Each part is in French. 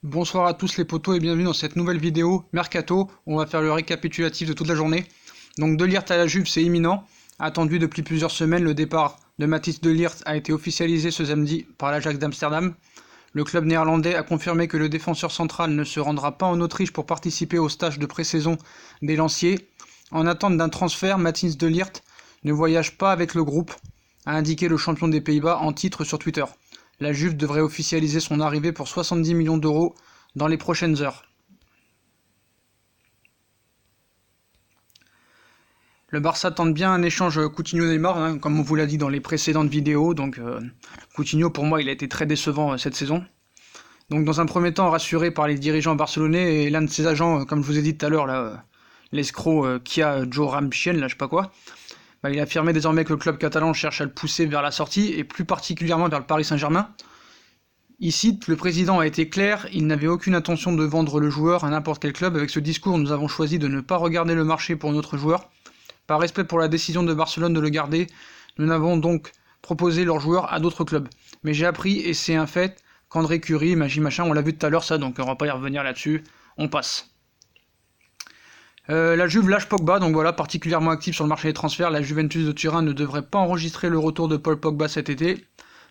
Bonsoir à tous les potos et bienvenue dans cette nouvelle vidéo Mercato. On va faire le récapitulatif de toute la journée. Donc De Ligt à la Juve, c'est imminent. Attendu depuis plusieurs semaines, le départ de Matthijs De Ligt a été officialisé ce samedi par l'Ajax d'Amsterdam. Le club néerlandais a confirmé que le défenseur central ne se rendra pas en Autriche pour participer au stage de pré-saison des Lanciers. En attente d'un transfert, Matthijs De Ligt ne voyage pas avec le groupe, a indiqué le champion des Pays-Bas en titre sur Twitter. La Juve devrait officialiser son arrivée pour 70 millions d'euros dans les prochaines heures. Le Barça tente bien un échange Coutinho-Neymar, comme on vous l'a dit dans les précédentes vidéos. Donc Coutinho, pour moi, il a été très décevant cette saison. Donc dans un premier temps, rassuré par les dirigeants barcelonais et l'un de ses agents, comme je vous ai dit tout à l'heure, l'escroc Kia Joe Ramchien, je sais pas quoi, il a affirmé désormais que le club catalan cherche à le pousser vers la sortie, et plus particulièrement vers le Paris Saint-Germain. Ici, le président a été clair, il n'avait aucune intention de vendre le joueur à n'importe quel club. Avec ce discours, nous avons choisi de ne pas regarder le marché pour notre joueur. Par respect pour la décision de Barcelone de le garder, nous n'avons donc proposé leur joueur à d'autres clubs. Mais j'ai appris, et c'est un fait, qu'André Curie, on l'a vu tout à l'heure ça, donc on va pas y revenir là-dessus, on passe. La Juve lâche Pogba, donc voilà, particulièrement active sur le marché des transferts. La Juventus de Turin ne devrait pas enregistrer le retour de Paul Pogba cet été,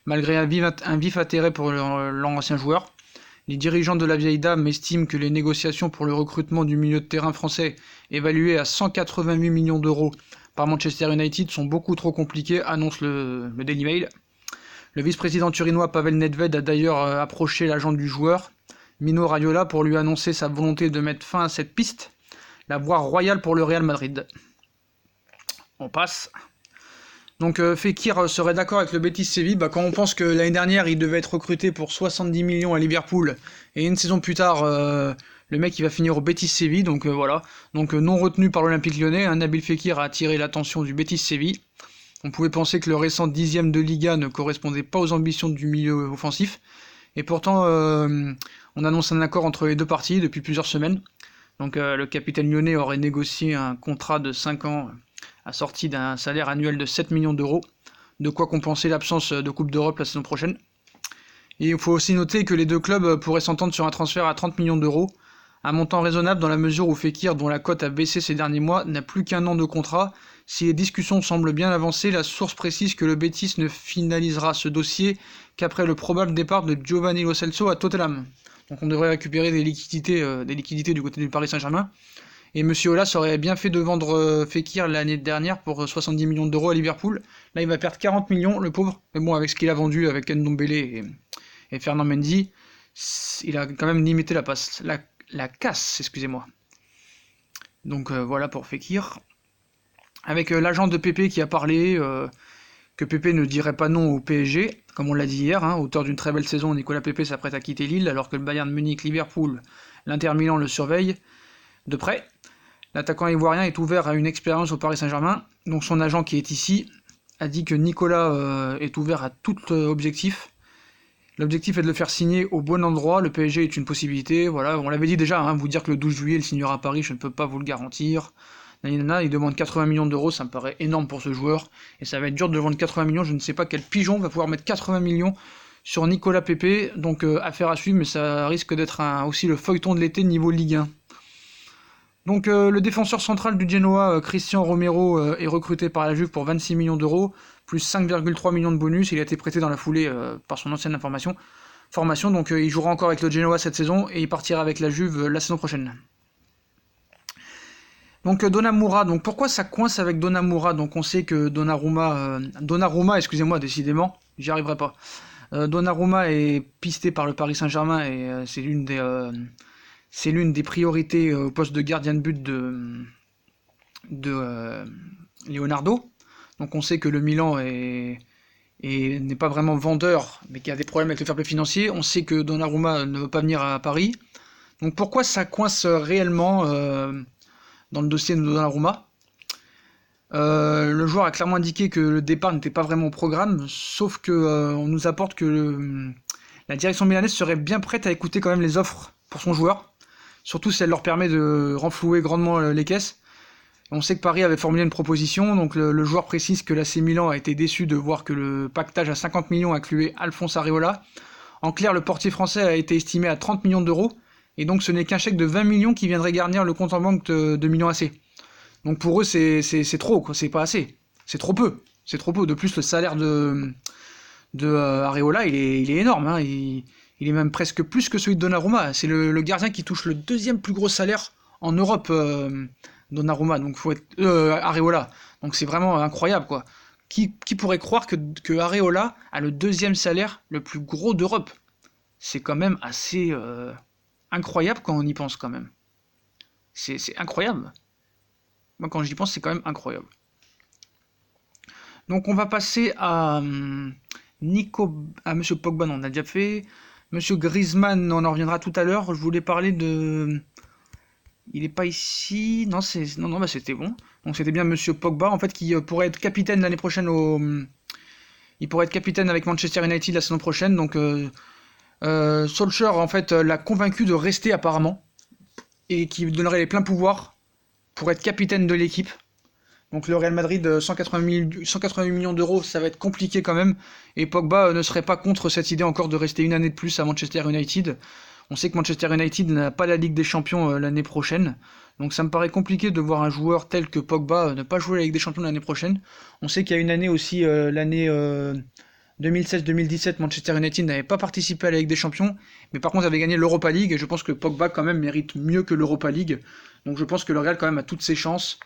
malgré un vif intérêt pour l'ancien joueur. Les dirigeants de la vieille dame estiment que les négociations pour le recrutement du milieu de terrain français, évaluées à 188 millions d'euros par Manchester United, sont beaucoup trop compliquées, annonce le Daily Mail. Le vice-président turinois Pavel Nedved a d'ailleurs approché l'agent du joueur, Mino Raiola, pour lui annoncer sa volonté de mettre fin à cette piste. La voie royale pour le Real Madrid. On passe. Donc Fekir serait d'accord avec le Betis Séville, quand on pense que l'année dernière il devait être recruté pour 70 millions à Liverpool, et une saison plus tard le mec il va finir au Betis Séville, donc voilà. Donc non retenu par l'Olympique Lyonnais, Nabil Fekir a attiré l'attention du Betis Séville. On pouvait penser que le récent 10e de Liga ne correspondait pas aux ambitions du milieu offensif, et pourtant on annonce un accord entre les deux parties depuis plusieurs semaines. Donc le capitaine lyonnais aurait négocié un contrat de 5 ans assorti d'un salaire annuel de 7 millions d'euros, de quoi compenser l'absence de Coupe d'Europe la saison prochaine. Et il faut aussi noter que les deux clubs pourraient s'entendre sur un transfert à 30 millions d'euros, un montant raisonnable dans la mesure où Fekir, dont la cote a baissé ces derniers mois, n'a plus qu'un an de contrat. Si les discussions semblent bien avancées, la source précise que le Betis ne finalisera ce dossier qu'après le probable départ de Giovanni Lo Celso à Tottenham. Donc on devrait récupérer des liquidités du côté du Paris Saint-Germain. Et Monsieur Aulas aurait bien fait de vendre Fekir l'année dernière pour 70 millions d'euros à Liverpool. Là, il va perdre 40 millions, le pauvre. Mais bon, avec ce qu'il a vendu avec Ndombele et Fernand Mendy, il a quand même limité la casse, excusez-moi. Donc voilà pour Fekir. Avec l'agent de Pépé qui a parlé, que Pépé ne dirait pas non au PSG, comme on l'a dit hier, auteur d'une très belle saison, Nicolas Pépé s'apprête à quitter Lille, alors que le Bayern Munich, Liverpool, l'Inter Milan le surveillent de près. L'attaquant ivoirien est ouvert à une expérience au Paris Saint-Germain, donc son agent qui est ici a dit que Nicolas est ouvert à tout objectif. L'objectif est de le faire signer au bon endroit, le PSG est une possibilité, voilà, on l'avait dit déjà, vous dire que le 12 juillet il signera à Paris, je ne peux pas vous le garantir. Il demande 80 millions d'euros, ça me paraît énorme pour ce joueur, et ça va être dur de le vendre 80 millions, je ne sais pas quel pigeon va pouvoir mettre 80 millions sur Nicolas Pépé, donc affaire à suivre, mais ça risque d'être aussi le feuilleton de l'été niveau Ligue 1. Donc le défenseur central du Genoa, Christian Romero, est recruté par la Juve pour 26 millions d'euros, plus 5,3 millions de bonus, il a été prêté dans la foulée par son ancienne formation, donc il jouera encore avec le Genoa cette saison, et il partira avec la Juve la saison prochaine. Donc Donnarumma, donc pourquoi ça coince avec Donnarumma? Donc on sait que Donnarumma, excusez-moi, décidément, j'y arriverai pas. Donnarumma est pisté par le Paris Saint-Germain et c'est l'une des priorités au poste de gardien de but de Leonardo. Donc on sait que le Milan n'est pas vraiment vendeur, mais qu'il y a des problèmes avec le fair play financier. On sait que Donnarumma ne veut pas venir à Paris. Donc pourquoi ça coince réellement dans le dossier de Donnarumma? Le joueur a clairement indiqué que le départ n'était pas vraiment au programme, sauf que on nous apporte que la direction milanaise serait bien prête à écouter quand même les offres pour son joueur, surtout si elle leur permet de renflouer grandement les caisses. On sait que Paris avait formulé une proposition, donc le joueur précise que l'AC Milan a été déçu de voir que le pactage à 50 millions incluait Alphonse Areola. En clair, le portier français a été estimé à 30 millions d'euros, et donc ce n'est qu'un chèque de 20 millions qui viendrait garnir le compte en banque de Milan AC. Donc pour eux, c'est trop, quoi. C'est pas assez. C'est trop peu. C'est trop peu. De plus, le salaire de Areola, il est énorme. Hein. Il est même presque plus que celui de Donnarumma. C'est le gardien qui touche le deuxième plus gros salaire en Europe, Donnarumma. Donc faut être Areola. Donc c'est vraiment incroyable, quoi. Qui pourrait croire que Areola a le deuxième salaire le plus gros d'Europe? C'est quand même assez incroyable quand on y pense, quand même. C'est incroyable. Moi, quand j'y pense, c'est quand même incroyable. Donc, on va passer à Monsieur Pogba, non, on a déjà fait. Monsieur Griezmann, on en reviendra tout à l'heure. Je voulais parler de... Il n'est pas ici. Non, bah, c'était bon. Donc, c'était bien Monsieur Pogba, en fait, qui pourrait être capitaine l'année prochaine Il pourrait être capitaine avec Manchester United la saison prochaine. Donc, Solskjaer, en fait, l'a convaincu de rester apparemment. Et qui lui donnerait les pleins pouvoirs pour être capitaine de l'équipe. Donc le Real Madrid, 188 millions d'euros, ça va être compliqué quand même. Et Pogba ne serait pas contre cette idée encore de rester une année de plus à Manchester United. On sait que Manchester United n'a pas la Ligue des Champions l'année prochaine. Donc ça me paraît compliqué de voir un joueur tel que Pogba ne pas jouer la Ligue des Champions l'année prochaine. On sait qu'il y a une année aussi, l'année 2016-2017, Manchester United n'avait pas participé à la Ligue des Champions, mais par contre avait gagné l'Europa League, et je pense que Pogba quand même mérite mieux que l'Europa League. Donc je pense que le Real quand même a toutes ses chances.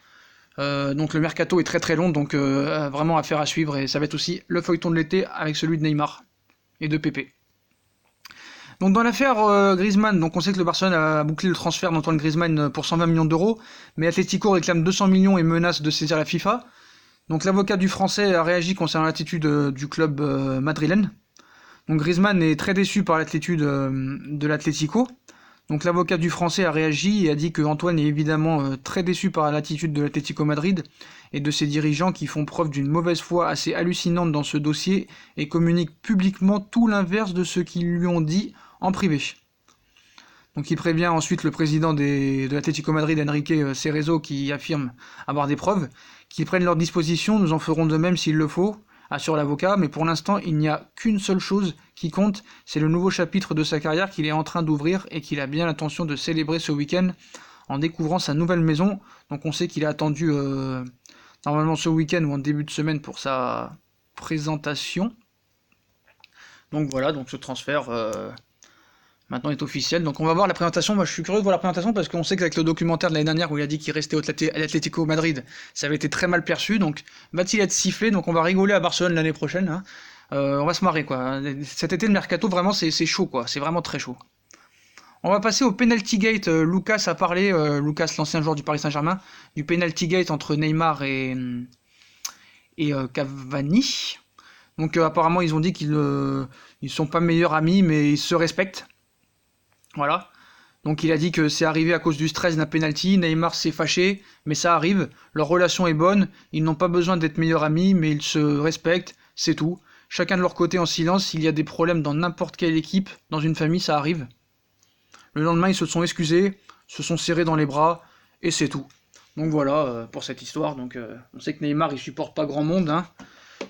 Donc le mercato est très très long, donc vraiment affaire à suivre, et ça va être aussi le feuilleton de l'été avec celui de Neymar et de Pepe. Donc dans l'affaire Griezmann, donc on sait que le Barcelone a bouclé le transfert d'Antoine Griezmann pour 120 millions d'euros, mais Atlético réclame 200 millions et menace de saisir la FIFA. Donc l'avocat du Français a réagi concernant l'attitude du club madrilène. Donc Griezmann est très déçu par l'attitude de l'Atlético. Donc l'avocat du Français a réagi et a dit que Antoine est évidemment très déçu par l'attitude de l'Atlético Madrid et de ses dirigeants qui font preuve d'une mauvaise foi assez hallucinante dans ce dossier et communiquent publiquement tout l'inverse de ce qu'ils lui ont dit en privé. Donc il prévient ensuite le président de l'Atlético Madrid, Enrique Cerezo, qui affirme avoir des preuves, qu'ils prennent leurs dispositions, nous en ferons de même s'il le faut, assure l'avocat, mais pour l'instant il n'y a qu'une seule chose qui compte, c'est le nouveau chapitre de sa carrière qu'il est en train d'ouvrir et qu'il a bien l'intention de célébrer ce week-end en découvrant sa nouvelle maison. Donc on sait qu'il a attendu normalement ce week-end ou en début de semaine pour sa présentation. Donc voilà, donc ce transfert maintenant est officiel. Donc on va voir la présentation. Moi je suis curieux de voir la présentation parce qu'on sait qu'avec le documentaire de l'année dernière où il a dit qu'il restait à l'Atlético Madrid, ça avait été très mal perçu. Donc va-t-il être sifflé? Donc on va rigoler à Barcelone l'année prochaine. Hein. On va se marrer quoi. Cet été le mercato vraiment c'est chaud quoi. C'est vraiment très chaud. On va passer au penalty gate. Lucas a parlé, Lucas l'ancien joueur du Paris Saint-Germain, du penalty gate entre Neymar et Cavani. Donc apparemment ils ont dit qu'ils sont pas meilleurs amis mais ils se respectent. Voilà. Donc il a dit que c'est arrivé à cause du stress d'un penalty. Neymar s'est fâché, mais ça arrive. Leur relation est bonne. Ils n'ont pas besoin d'être meilleurs amis, mais ils se respectent. C'est tout. Chacun de leur côté en silence. S'il y a des problèmes dans n'importe quelle équipe, dans une famille, ça arrive. Le lendemain, ils se sont excusés, se sont serrés dans les bras, et c'est tout. Donc voilà pour cette histoire. Donc on sait que Neymar, il supporte pas grand monde. Hein.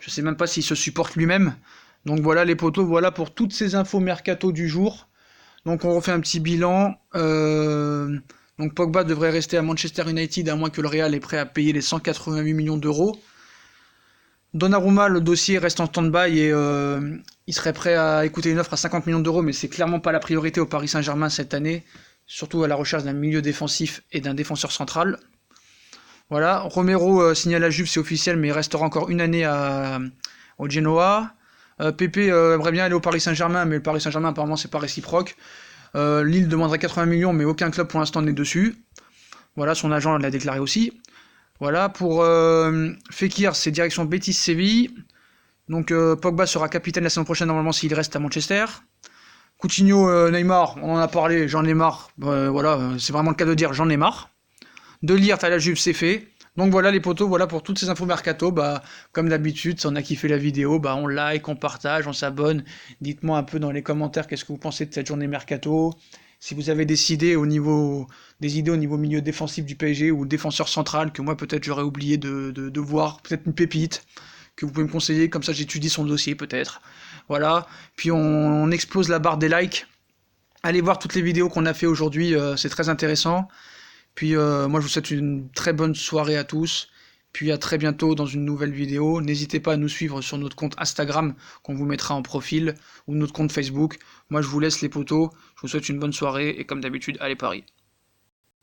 Je sais même pas s'il se supporte lui-même. Donc voilà les potos. Voilà pour toutes ces infos mercato du jour. Donc on refait un petit bilan. Donc Pogba devrait rester à Manchester United à moins que le Real est prêt à payer les 188 millions d'euros. Donnarumma, le dossier reste en stand-by et il serait prêt à écouter une offre à 50 millions d'euros, mais c'est clairement pas la priorité au Paris Saint-Germain cette année, surtout à la recherche d'un milieu défensif et d'un défenseur central. Voilà, Romero signale à Juve, c'est officiel, mais il restera encore une année au Genoa. Pepe aimerait bien aller au Paris Saint-Germain, mais le Paris Saint-Germain apparemment c'est pas réciproque. Lille demanderait 80 millions, mais aucun club pour l'instant n'est dessus. Voilà, son agent l'a déclaré aussi. Voilà, pour Fekir, c'est direction Betis Séville. Donc Pogba sera capitaine la saison prochaine normalement s'il reste à Manchester. Coutinho, Neymar, on en a parlé, j'en ai marre. Voilà, c'est vraiment le cas de dire, j'en ai marre. De Ligt à la Juve, c'est fait. Donc voilà les potos, voilà pour toutes ces infos mercato. Bah, comme d'habitude, si on a kiffé la vidéo, bah, on like, on partage, on s'abonne. Dites-moi un peu dans les commentaires qu'est-ce que vous pensez de cette journée mercato. Si vous avez des idées au niveau milieu défensif du PSG ou défenseur central que moi peut-être j'aurais oublié de voir, peut-être une pépite que vous pouvez me conseiller, comme ça j'étudie son dossier peut-être. Voilà, puis on explose la barre des likes. Allez voir toutes les vidéos qu'on a fait aujourd'hui, c'est très intéressant. Puis moi je vous souhaite une très bonne soirée à tous. Puis à très bientôt dans une nouvelle vidéo. N'hésitez pas à nous suivre sur notre compte Instagram qu'on vous mettra en profil ou notre compte Facebook. Moi je vous laisse les potos. Je vous souhaite une bonne soirée et comme d'habitude, allez Paris.